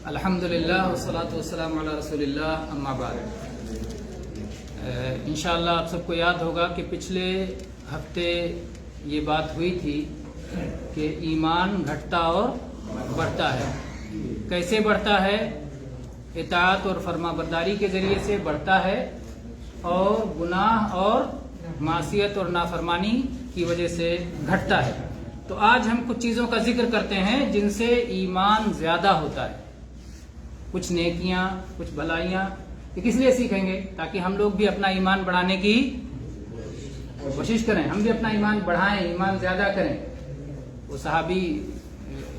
الحمدللہ والصلاۃ والسلام علی رسول اللہ اما بعد۔ انشاءاللہ آپ سب کو یاد ہوگا کہ پچھلے ہفتے یہ بات ہوئی تھی کہ ایمان گھٹتا اور بڑھتا ہے۔ کیسے بڑھتا ہے؟ اطاعت اور فرما برداری کے ذریعے سے بڑھتا ہے، اور گناہ اور معصیت اور نافرمانی کی وجہ سے گھٹتا ہے۔ تو آج ہم کچھ چیزوں کا ذکر کرتے ہیں جن سے ایمان زیادہ ہوتا ہے، کچھ نیکیاں، کچھ بھلائیاں۔ یہ کس لیے سیکھیں گے؟ تاکہ ہم لوگ بھی اپنا ایمان بڑھانے کی کوشش کریں، ہم بھی اپنا ایمان بڑھائیں، ایمان زیادہ کریں۔ وہ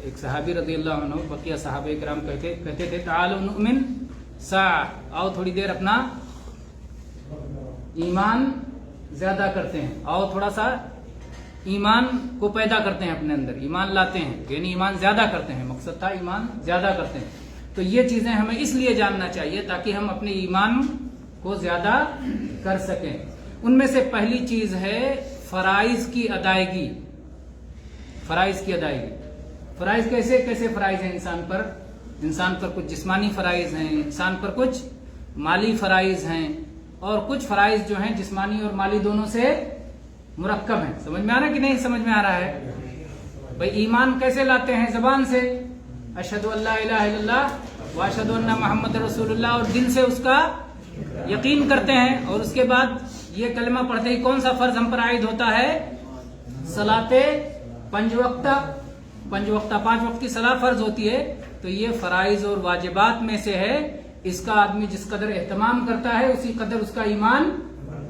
ایک صحابی رضی اللہ عنہ، بقیہ صحابہ کرام کہتے تھے تعالوا نؤمن ساعہ، آؤ تھوڑی دیر اپنا ایمان زیادہ کرتے ہیں، آؤ تھوڑا سا ایمان کو پیدا کرتے ہیں، اپنے اندر ایمان لاتے ہیں، یعنی ایمان زیادہ کرتے ہیں۔ مقصد تھا ایمان زیادہ کرتے ہیں۔ تو یہ چیزیں ہمیں اس لیے جاننا چاہیے تاکہ ہم اپنے ایمان کو زیادہ کر سکیں۔ ان میں سے پہلی چیز ہے فرائض کی ادائیگی۔ فرائض کی ادائیگی، فرائض کیسے فرائض ہیں انسان پر کچھ جسمانی فرائض ہیں، انسان پر کچھ مالی فرائض ہیں، اور کچھ فرائض جو ہیں جسمانی اور مالی دونوں سے مرکب ہیں۔ سمجھ میں آ رہا ہے کہ نہیں سمجھ میں آ رہا ہے؟ بھائی ایمان کیسے لاتے ہیں؟ زبان سے اشہد ان لا الہ الا اللہ واشہد ان محمد رسول اللہ، اور دل سے اس کا یقین کرتے ہیں، اور اس کے بعد یہ کلمہ پڑھتے ہی کون سا فرض ہم پر عائد ہوتا ہے؟ صلاۃ پنج وقتہ 5 وقت کی صلاۃ فرض ہوتی ہے۔ تو یہ فرائض اور واجبات میں سے ہے۔ اس کا آدمی جس قدر اہتمام کرتا ہے اسی قدر اس کا ایمان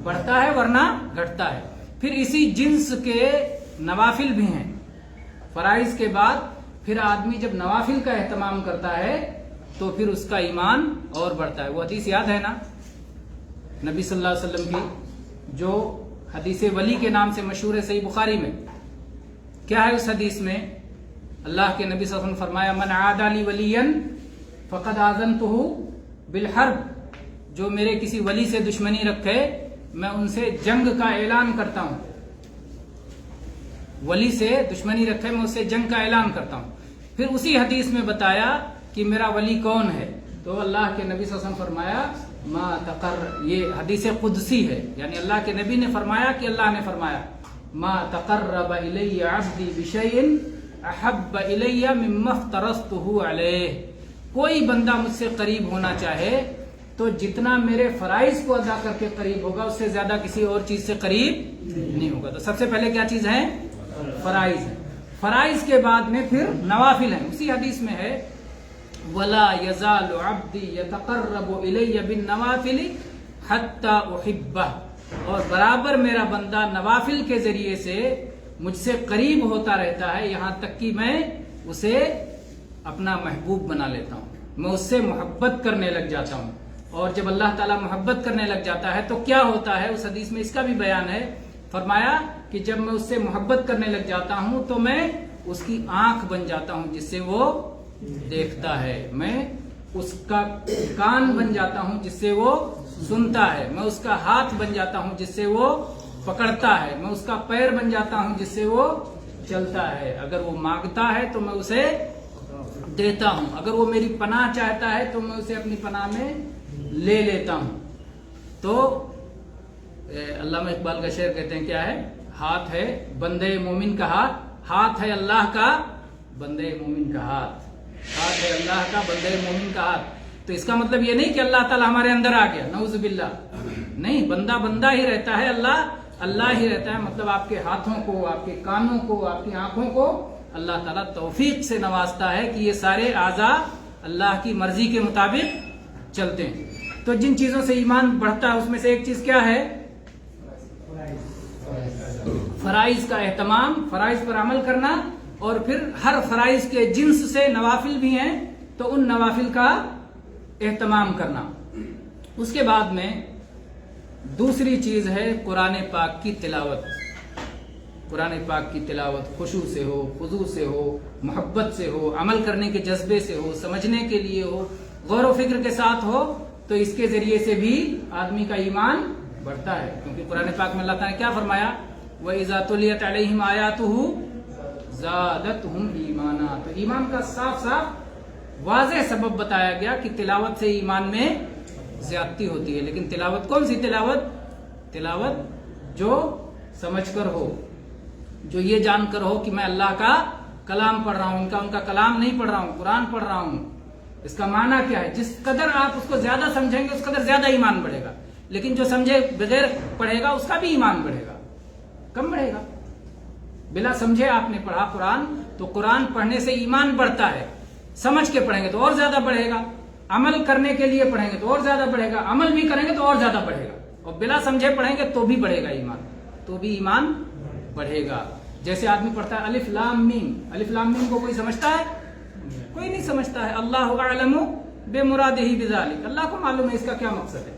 بڑھتا ہے، ورنہ گھٹتا ہے۔ پھر اسی جنس کے نوافل بھی ہیں۔ فرائض کے بعد پھر آدمی جب نوافل کا اہتمام کرتا ہے تو پھر اس کا ایمان اور بڑھتا ہے۔ وہ حدیث یاد ہے نا، نبی صلی اللہ علیہ وسلم کی، جو حدیث ولی کے نام سے مشہور ہے، صحیح بخاری میں۔ کیا ہے اس حدیث میں؟ اللہ کے نبی صلی اللہ علیہ وسلم فرمایا من عادى لي وليا فقد آذنته بالحرب، جو میرے کسی ولی سے دشمنی رکھے میں ان سے جنگ کا اعلان کرتا ہوں۔ ولی سے دشمنی رکھے میں اس سے جنگ کا اعلان کرتا ہوں۔ پھر اسی حدیث میں بتایا کہ میرا ولی کون ہے، تو اللہ کے نبی صلی اللہ علیہ وسلم فرمایا یہ حدیث قدسی ہے، یعنی اللہ کے نبی نے فرمایا کہ اللہ نے فرمایا ما تقرب الی عبدی بشیء احب الی مما افترضته علیہ، کوئی بندہ مجھ سے قریب ہونا چاہے تو جتنا میرے فرائض کو ادا کر کے قریب ہوگا اس سے زیادہ کسی اور چیز سے قریب نہیں ہوگا۔ تو سب سے پہلے کیا چیز ہے؟ فرائض ہے۔ فرائض کے بعد میں پھر نوافل ہیں۔ اسی حدیث میں ہے وَلَا يَزَالُ عَبْدِي يَتَقَرَّبُ إِلَيَّ بِالنَّوَافِلِ حَتَّى أُحِبَّهُ، اور برابر میرا بندہ نوافل کے ذریعے سے مجھ سے قریب ہوتا رہتا ہے، یہاں تک کہ میں اسے اپنا محبوب بنا لیتا ہوں، میں اس سے محبت کرنے لگ جاتا ہوں۔ اور جب اللہ تعالیٰ محبت کرنے لگ جاتا ہے تو کیا ہوتا ہے؟ اس حدیث میں اس کا بھی بیان ہے۔ فرمایا کہ جب میں اس سے محبت کرنے لگ جاتا ہوں تو میں اس کی آنکھ بن جاتا ہوں جس سے وہ دیکھتا ہے، میں اس کا کان بن جاتا ہوں جس سے وہ سنتا ہے، میں اس کا ہاتھ بن جاتا ہوں جس سے وہ پکڑتا ہے، میں اس کا پیر بن جاتا ہوں جس سے وہ چلتا ہے، اگر وہ مانگتا ہے تو میں اسے دیتا ہوں، اگر وہ میری پناہ چاہتا ہے تو میں اسے اپنی پناہ میں لے لیتا ہوں۔ تو علامہ اقبال کا شعر کہتے ہیں کیا ہے؟ ہاتھ ہے بندے مومن کا ہاتھ ہے اللہ کا بندے مومن کا ہاتھ ہے اللہ کا بندے مومن کا ہاتھ۔ تو اس کا مطلب یہ نہیں کہ اللہ تعالیٰ ہمارے اندر آ گیا، نعوذ باللہ، نہیں، بندہ ہی رہتا ہے، اللہ ہی رہتا ہے۔ مطلب آپ کے ہاتھوں کو، آپ کے کانوں کو، آپ کی آنکھوں کو اللہ تعالیٰ توفیق سے نوازتا ہے کہ یہ سارے اعضاء اللہ کی مرضی کے مطابق چلتے ہیں۔ تو جن چیزوں سے ایمان بڑھتا ہے اس میں سے ایک چیز کیا ہے؟ فرائض کا اہتمام، فرائض پر عمل کرنا، اور پھر ہر فرائض کے جنس سے نوافل بھی ہیں تو ان نوافل کا اہتمام کرنا۔ اس کے بعد میں دوسری چیز ہے قرآن پاک کی تلاوت۔ قرآن پاک کی تلاوت خشوع سے ہو، خضوع سے ہو، محبت سے ہو، عمل کرنے کے جذبے سے ہو، سمجھنے کے لیے ہو، غور و فکر کے ساتھ ہو، تو اس کے ذریعے سے بھی آدمی کا ایمان بڑھتا ہے۔ کیونکہ قرآن پاک میں اللہ تعالیٰ نے کیا فرمایا؟ وَإِذَا تُلِيَتْ عَلَيْهِمْ آيَاتُهُ زَادَتْهُمْ ایمانا۔ تو ایمان کا صاف واضح سبب بتایا گیا کہ تلاوت سے ایمان میں زیادتی ہوتی ہے. لیکن تلاوت کون سی تلاوت جو سمجھ کر ہو, جو یہ جان کر ہو کہ میں اللہ کا کلام پڑھ رہا ہوں, ان کا کلام نہیں پڑھ رہا ہوں, قرآن پڑھ رہا ہوں. اس کا معنی کیا ہے؟ جس قدر آپ اس کو زیادہ سمجھیں گے اس قدر زیادہ ایمان بڑھے گا. لیکن جو سمجھے بغیر پڑھے گا اس کا بھی ایمان بڑھے گا, کم بڑھے گا. بلا سمجھے آپ نے پڑھا قرآن تو قرآن پڑھنے سے ایمان بڑھتا ہے. سمجھ کے پڑھیں گے تو اور زیادہ بڑھے گا. عمل کرنے کے لیے پڑھیں گے تو اور زیادہ بڑھے گا. عمل بھی کریں گے تو اور زیادہ بڑھے گا. اور بلا سمجھے پڑھیں گے تو بھی بڑھے گا ایمان, تو بھی ایمان بڑھے گا. جیسے آدمی پڑھتا ہے الف لام میم, الف لام میم کو کوئی سمجھتا ہے؟ کوئی نہیں سمجھتا ہے. اللہ اعلم بمرادہ بذلک, اللہ کو معلوم ہے اس کا کیا مقصد ہے.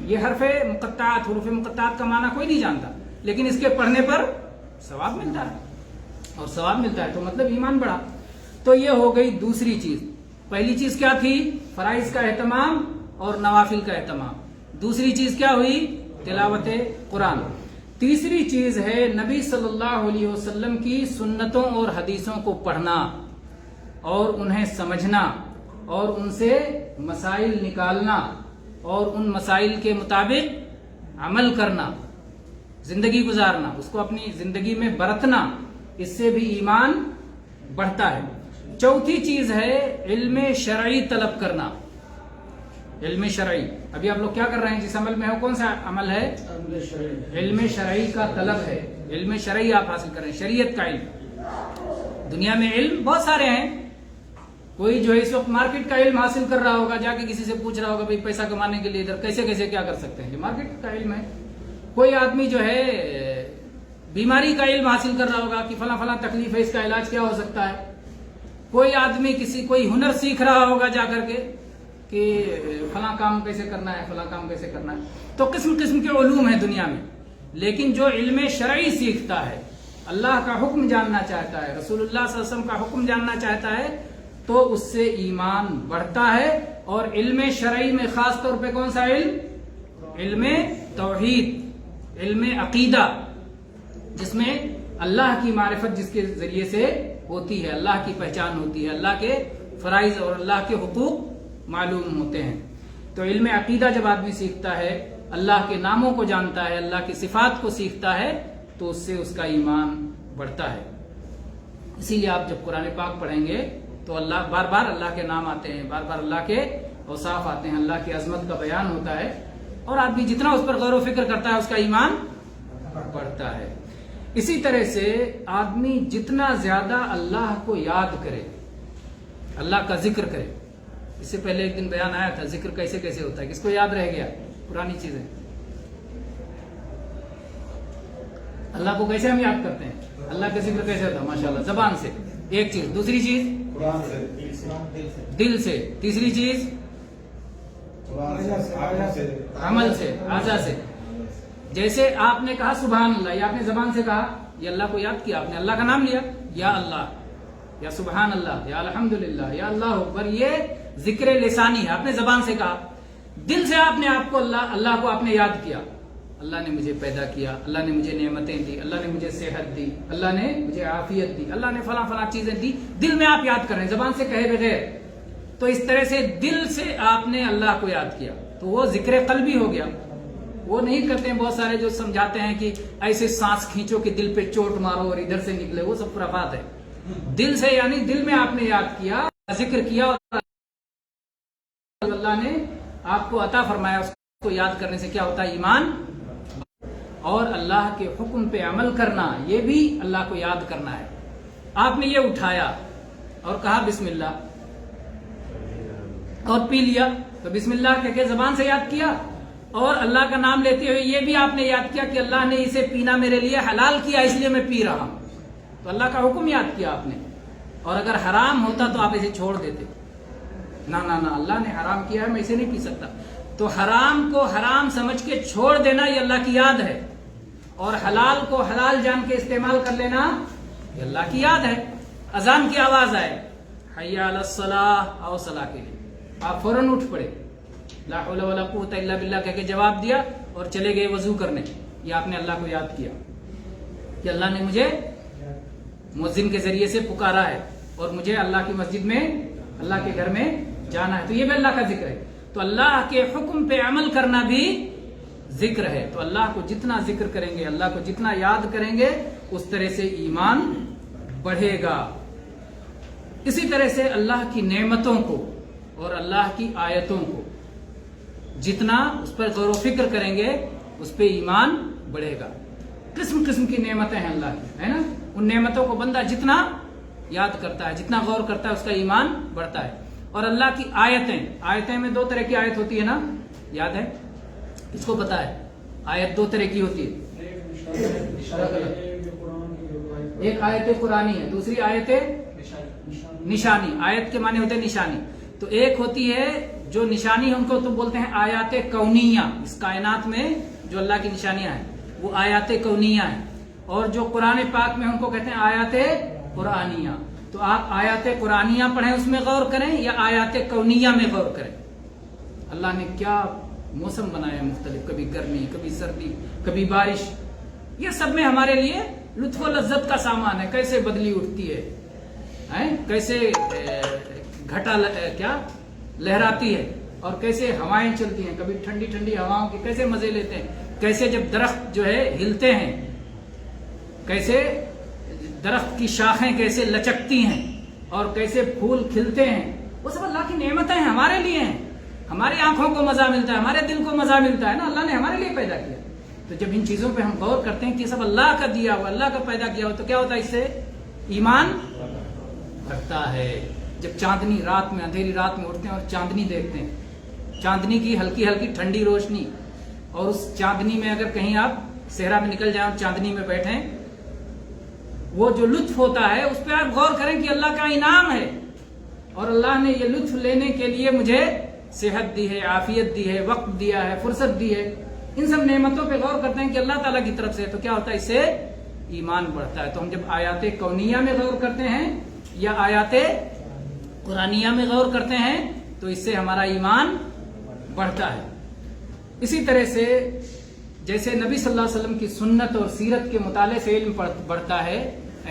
یہ حرف مقطعات, حروف مقطعات کا معنی کوئی نہیں جانتا, لیکن اس کے پڑھنے پر ثواب ملتا ہے, اور ثواب ملتا ہے تو مطلب ایمان بڑھا. تو یہ ہو گئی دوسری چیز. پہلی چیز کیا تھی؟ فرائض کا اہتمام اور نوافل کا اہتمام. دوسری چیز کیا ہوئی؟ تلاوت قرآن. تیسری چیز ہے نبی صلی اللہ علیہ وسلم کی سنتوں اور حدیثوں کو پڑھنا اور انہیں سمجھنا اور ان سے مسائل نکالنا اور ان مسائل کے مطابق عمل کرنا, زندگی گزارنا, اس کو اپنی زندگی میں برتنا. اس سے بھی ایمان بڑھتا ہے. چوتھی چیز ہے علم شرعی طلب کرنا. علم شرعی, ابھی آپ لوگ کیا کر رہے ہیں؟ جس عمل میں ہو, کون سا عمل ہے؟ علم شرعی کا طلب ہے. علم شرعی آپ حاصل کریں, شریعت کا علم. دنیا میں علم بہت سارے ہیں. کوئی جو ہے اس وقت مارکیٹ کا علم حاصل کر رہا ہوگا, جا کے کسی سے پوچھ رہا ہوگا بھائی پیسہ کمانے کے لیے ادھر کیسے کیسے کیا کر سکتے ہیں, یہ مارکیٹ کا علم ہے. کوئی آدمی جو ہے بیماری کا علم حاصل کر رہا ہوگا کہ فلاں فلاں تکلیف ہے, اس کا علاج کیا ہو سکتا ہے. کوئی آدمی کوئی ہنر سیکھ رہا ہوگا جا کر کے کہ فلاں کام کیسے کرنا ہے, فلاں کام کیسے کرنا ہے. تو قسم قسم کے علوم ہیں دنیا میں. لیکن جو علم شرعی سیکھتا ہے, اللہ کا حکم جاننا چاہتا ہے, رسول اللہ صلی اللہ علیہ وسلم کا حکم جاننا چاہتا ہے, تو اس سے ایمان بڑھتا ہے. اور علم شرعی میں خاص طور پہ کون سا علم؟ علم توحید, علم عقیدہ, جس میں اللہ کی معرفت جس کے ذریعے سے ہوتی ہے, اللہ کی پہچان ہوتی ہے, اللہ کے فرائض اور اللہ کے حقوق معلوم ہوتے ہیں. تو علم عقیدہ جب آدمی سیکھتا ہے, اللہ کے ناموں کو جانتا ہے, اللہ کی صفات کو سیکھتا ہے, تو اس سے اس کا ایمان بڑھتا ہے. اسی لیے آپ جب قرآن پاک پڑھیں گے تو اللہ بار بار اللہ کے نام آتے ہیں, بار بار اللہ کے اوصاف آتے ہیں, اللہ کی عظمت کا بیان ہوتا ہے, اور آدمی جتنا اس پر غور و فکر کرتا ہے اس کا ایمان بڑھتا ہے. اسی طرح سے آدمی جتنا زیادہ اللہ کو یاد کرے, اللہ کا ذکر کرے. اس سے پہلے ایک دن بیان آیا تھا ذکر کیسے کیسے ہوتا ہے, کس کو یاد رہ گیا؟ پرانی چیزیں. اللہ کو کیسے ہم یاد کرتے ہیں؟ اللہ کا ذکر کیسے ہوتا ہے؟ ماشاءاللہ زبان سے ایک چیز, دوسری چیز دل سے, تیسری چیز عمل سے, اعضاء سے. جیسے آپ نے کہا سبحان اللہ, یہ آپ نے زبان سے کہا, یہ اللہ کو یاد کیا, آپ نے اللہ کا نام لیا, یا اللہ, یا سبحان اللہ, یا الحمدللہ, یا اللہ اکبر, یہ ذکر لسانی ہے, آپ نے زبان سے کہا. دل سے آپ نے آپ کو اللہ کو آپ نے یاد کیا, اللہ نے مجھے پیدا کیا, اللہ نے مجھے نعمتیں دی, اللہ نے مجھے صحت دی, اللہ نے مجھے عافیت دی, اللہ نے فلاں فلاں چیزیں دی. دل میں آپ یاد کر رہے ہیں, زبان سے کہے بغیر. تو اس طرح سے دل سے آپ نے اللہ کو یاد کیا, تو وہ ذکر قلبی ہو گیا. وہ نہیں کرتے ہیں بہت سارے جو سمجھاتے ہیں کہ ایسے سانس کھینچو کہ دل پہ چوٹ مارو اور ادھر سے نکلے, وہ سب خرافات ہے. دل سے یعنی دل میں آپ نے یاد کیا, ذکر کیا, اور اللہ نے آپ کو عطا فرمایا. اس کو یاد کرنے سے کیا ہوتا ہے؟ ایمان. اور اللہ کے حکم پہ عمل کرنا, یہ بھی اللہ کو یاد کرنا ہے. آپ نے یہ اٹھایا اور کہا بسم اللہ, اور پی لیا, تو بسم اللہ کہہ کے زبان سے یاد کیا, اور اللہ کا نام لیتے ہوئے یہ بھی آپ نے یاد کیا کہ اللہ نے اسے پینا میرے لیے حلال کیا, اس لیے میں پی رہا ہوں. تو اللہ کا حکم یاد کیا آپ نے. اور اگر حرام ہوتا تو آپ اسے چھوڑ دیتے, نہ اللہ نے حرام کیا ہے, میں اسے نہیں پی سکتا. تو حرام کو حرام سمجھ کے چھوڑ دینا یہ اللہ کی یاد ہے, اور حلال کو حلال جان کے استعمال کر لینا یہ اللہ کی یاد ہے. اذان کی آواز آئے, حی علی الصلاۃ, آؤ صلاح کے لیے, آپ فوراً اٹھ پڑے, لا حول ولا قوت الا باللہ کہہ کے جواب دیا اور چلے گئے وضو کرنے. یہ آپ نے اللہ کو یاد کیا کہ اللہ نے مجھے مؤذن کے ذریعے سے پکارا ہے اور مجھے اللہ کی مسجد میں اللہ کے گھر میں جانا ہے، تو یہ بھی اللہ کا ذکر ہے۔ تو اللہ کے حکم پہ عمل کرنا بھی ذکر ہے۔ تو اللہ کو جتنا ذکر کریں گے، اللہ کو جتنا یاد کریں گے، اس طرح سے ایمان بڑھے گا۔ اسی طرح سے اللہ کی نعمتوں کو اور اللہ کی آیتوں کو جتنا اس پر غور و فکر کریں گے، اس پہ ایمان بڑھے گا۔ قسم قسم کی نعمتیں ہیں اللہ کی، ہے نا؟ ان نعمتوں کو بندہ جتنا یاد کرتا ہے، جتنا غور کرتا ہے، اس کا ایمان بڑھتا ہے۔ اور اللہ کی آیتیں میں 2 طرح کی آیت ہوتی ہے نا، یاد ہے؟ کس کو پتا ہے؟ آیت 2 طرح کی ہوتی ہے، ایک آیت قرآنی ہے، دوسری آیت نشانی۔ آیت کے معنی ہوتے ہیں نشانی۔ تو ایک ہوتی ہے جو نشانی ہے، ان کو تو بولتے ہیں آیات کونیہ، اس کائنات میں جو اللہ کی نشانیاں ہیں وہ آیات کونیہ ہیں، اور جو قرآن پاک میں ان کو کہتے ہیں آیات قرآنیہ۔ تو آپ آیات قرآنیہ پڑھیں، اس میں غور کریں، یا آیات کونیہ میں غور کریں۔ اللہ نے کیا موسم بنایا مختلف، کبھی گرمی، کبھی سردی، کبھی بارش، یہ سب میں ہمارے لیے لطف و لذت کا سامان ہے۔ کیسے بدلی اٹھتی ہے، کیسے گھٹا لہراتی ہے، اور کیسے ہوائیں چلتی ہیں، کبھی ٹھنڈی ٹھنڈی ہواؤں کے کیسے مزے لیتے ہیں، کیسے جب درخت جو ہے ہلتے ہیں، کیسے درخت کی شاخیں کیسے لچکتی ہیں، اور کیسے پھول کھلتے ہیں، وہ سب اللہ کی نعمتیں ہیں، ہمارے لیے ہیں۔ ہماری آنکھوں کو مزہ ملتا ہے، ہمارے دل کو مزہ ملتا ہے نا، اللہ نے ہمارے لیے پیدا کیا۔ تو جب ان چیزوں پہ ہم غور کرتے ہیں کہ یہ سب اللہ کا دیا ہوا، اللہ کا پیدا کیا ہوا، تو کیا ہوتا ہے؟ اس سے ایمان بڑھتا ہے۔ جب چاندنی رات میں، اندھیری رات میں اٹھتے ہیں اور چاندنی دیکھتے ہیں، چاندنی کی ہلکی ہلکی ٹھنڈی روشنی، اور اس چاندنی میں اگر کہیں آپ صحرا میں نکل جائیں اور چاندنی میں بیٹھیں، وہ جو لطف ہوتا ہے اس پہ آپ غور کریں کہ اللہ کا انعام ہے، اور اللہ نے یہ لطف لینے کے لیے مجھے صحت دی ہے، عافیت دی ہے، وقت دیا ہے، فرصت دی ہے۔ ان سب نعمتوں پہ غور کرتے ہیں کہ اللہ تعالیٰ کی طرف سے، تو کیا ہوتا ہے؟ اس سے ایمان بڑھتا ہے۔ تو ہم جب آیات کونیہ میں غور کرتے ہیں یا آیات قرآنیہ میں غور کرتے ہیں، تو اس سے ہمارا ایمان بڑھتا ہے۔ اسی طرح سے جیسے نبی صلی اللہ علیہ وسلم کی سنت اور سیرت کے مطالعے سے علم بڑھتا ہے،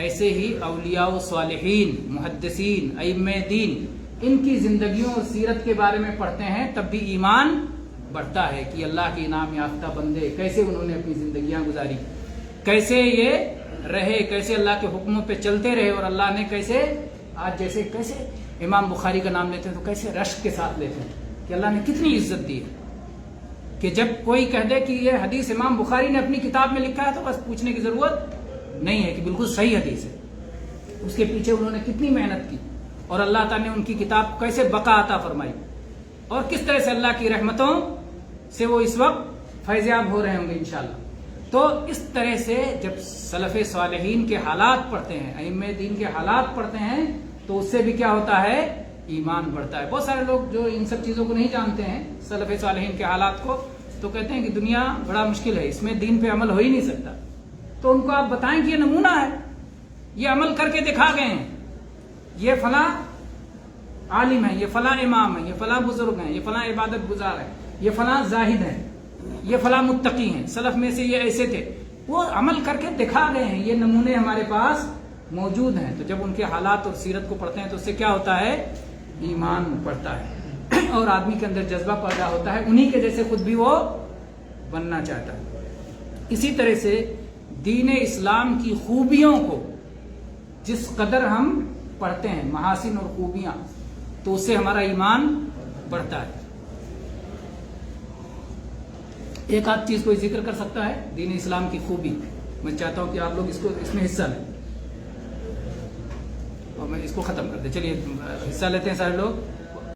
ایسے ہی اولیاء و صالحین، محدثین، ائمہ دین، ان کی زندگیوں اور سیرت کے بارے میں پڑھتے ہیں، تب بھی ایمان بڑھتا ہے کہ اللہ کے انعام یافتہ بندے کیسے انہوں نے اپنی زندگیاں گزاری، کیسے یہ رہے، کیسے اللہ کے حکموں پہ چلتے رہے، اور اللہ نے کیسے آج جیسے کیسے امام بخاری کا نام لیتے ہیں تو کیسے رشک کے ساتھ لیتے ہیں کہ اللہ نے کتنی عزت دی ہے، کہ جب کوئی کہہ دے کہ یہ حدیث امام بخاری نے اپنی کتاب میں لکھا ہے تو بس پوچھنے کی ضرورت نہیں ہے کہ بالکل صحیح حدیث ہے۔ اس کے پیچھے انہوں نے کتنی محنت کی، اور اللہ تعالیٰ نے ان کی کتاب کو کیسے بقا عطا فرمائی، اور کس طرح سے اللہ کی رحمتوں سے وہ اس وقت فیضیاب ہو رہے ہوں گے انشاءاللہ۔ تو اس طرح سے جب سلف صالحین کے حالات پڑھتے ہیں، ائمہ دین کے حالات پڑھتے ہیں، تو اس سے بھی کیا ہوتا ہے؟ ایمان بڑھتا ہے۔ بہت سارے لوگ جو ان سب چیزوں کو نہیں جانتے ہیں، سلف صالحین کے حالات کو، تو کہتے ہیں کہ دنیا بڑا مشکل ہے، اس میں دین پہ عمل ہو ہی نہیں سکتا۔ تو ان کو آپ بتائیں کہ یہ نمونہ ہے، یہ عمل کر کے دکھا گئے ہیں، یہ فلاں عالم ہے، یہ فلاں امام ہے، یہ فلاں بزرگ ہیں، یہ فلاں عبادت گزار ہے، یہ فلاں زاہد ہیں، یہ فلاں متقی ہیں، سلف میں سے یہ ایسے تھے، وہ عمل کر کے دکھا گئے ہیں، یہ نمونے ہمارے پاس موجود ہیں۔ تو جب ان کے حالات اور سیرت کو پڑھتے ہیں تو اس سے کیا ہوتا ہے؟ ایمان بڑھتا ہے، اور آدمی کے اندر جذبہ پیدا ہوتا ہے، انہی کے جیسے خود بھی وہ بننا چاہتا ہے۔ اسی طرح سے دین اسلام کی خوبیوں کو جس قدر ہم پڑھتے ہیں، محاسن اور خوبیاں، تو اس سے ہمارا ایمان بڑھتا ہے۔ ایک آدھ چیز کوئی ذکر کر سکتا ہے دین اسلام کی خوبی؟ میں چاہتا ہوں کہ آپ لوگ اس میں حصہ لیں، اور میں اس کو ختم کر دیں۔ چلیے حصہ لیتے ہیں سارے لوگ۔